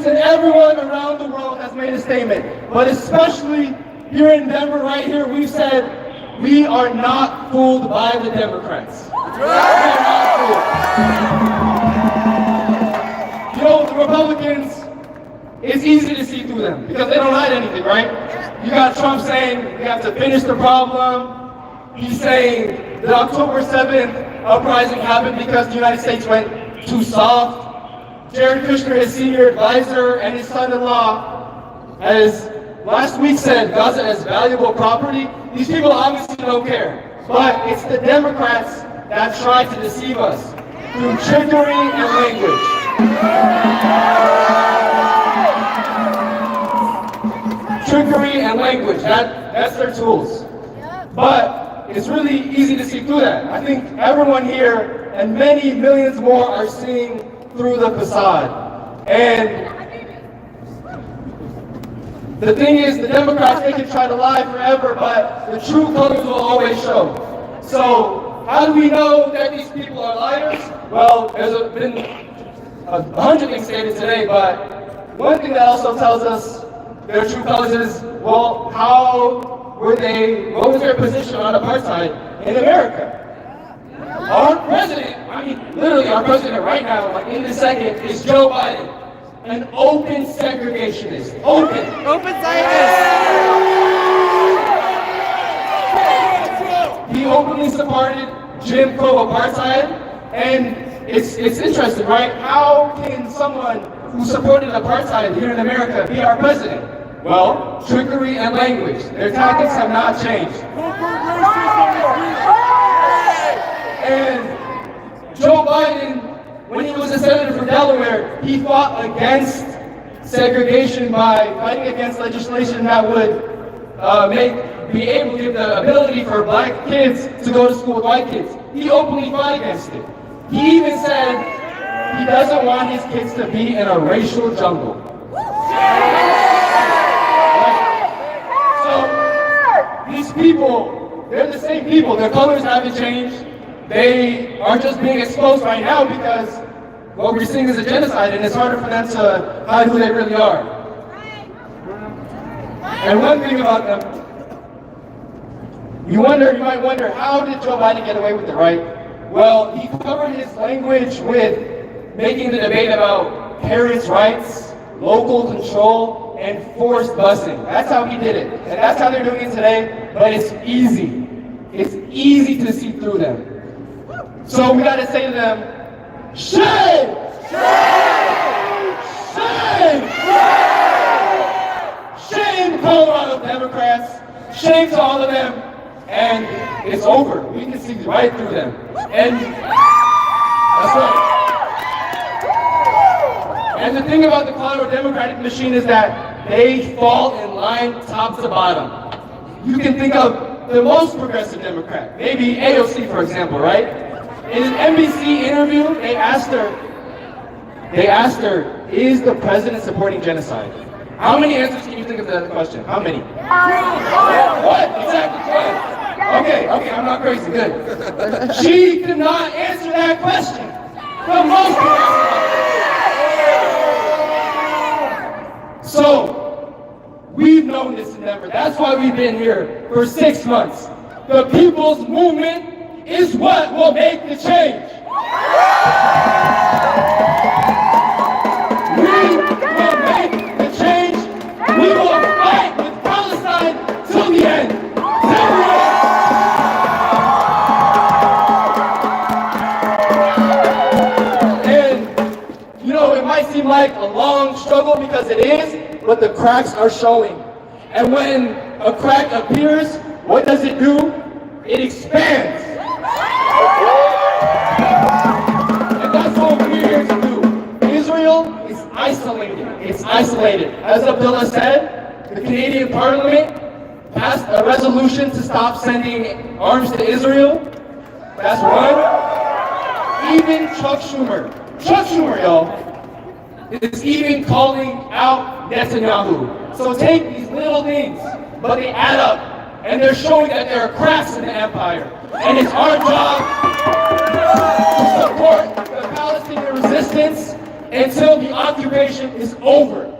Americans and everyone around the world has made a statement, but especially here in Denver, right here, we've said we are not fooled by the Democrats. We are not fooled. You know, the Republicans, it's easy to see through them because they don't hide anything, right? You got Trump saying we have to finish the problem. He's saying the October 7th uprising happened because the United States went too soft. Jared Kushner, his senior advisor, and his son-in-law, as last week said, Gaza is valuable property. These people obviously don't care. But it's the Democrats that try to deceive us through trickery and language. Trickery and language, that's their tools. But it's really easy to see through that. I think everyone here and many millions more are seeing through the facade. And the thing is, the Democrats, they can try to lie forever, but the true colors will always show. So how do we know that these people are liars? Well, there's been 100 things stated today, but one thing that also tells us their true colors is, well, what was their position on apartheid in America? Our president, literally our president right now, like in this second, is Joe Biden, an open segregationist. Open Zionist. He openly supported Jim Crow apartheid, and it's interesting, right? How can someone who supported apartheid here in America be our president? Well, trickery and language. Their tactics have not changed. And Joe Biden, when he was a senator for Delaware, he fought against segregation by fighting against legislation that would be able to give the ability for black kids to go to school with white kids. He openly fought against it. He even said he doesn't want his kids to be in a racial jungle. These people, they're the same people. Their colors haven't changed. They are just being exposed right now because what we're seeing is a genocide, and it's harder for them to hide who they really are. And one thing about them, you might wonder, how did Joe Biden get away with it, right? Well, he covered his language with making the debate about parents' rights, local control, and forced busing. That's how he did it. And that's how they're doing it today, but it's easy. It's easy to see through them. So we gotta say to them, shame! Shame! Shame! Shame, Colorado Democrats! Shame to all of them! And it's over. We can see right through them. And that's right. And the thing about the Colorado Democratic machine is that they fall in line top to bottom. You can think of the most progressive Democrat, maybe AOC, for example, right? In an NBC interview, they asked her, is the president supporting genocide? How many answers can you think of that question? How many? What? Exactly. What? Okay, I'm not crazy. Good. She could not answer that question. The most progressive. So, we've known this in Denver. That's why we've been here for 6 months. The people's movement is what will make the change. We will make the change. We will fight with Palestine till the end. And, it might seem like a long struggle because it is, but the cracks are showing. And when a crack appears, what does it do? It expands. And that's what we're here to do. Israel is isolated. It's isolated. As Abdullah said, the Canadian Parliament passed a resolution to stop sending arms to Israel. That's one. Even Chuck Schumer, y'all, is even calling out Netanyahu. So take these little things, but they add up, and they're showing that there are cracks in the empire. And it's our job to support the Palestinian resistance until the occupation is over.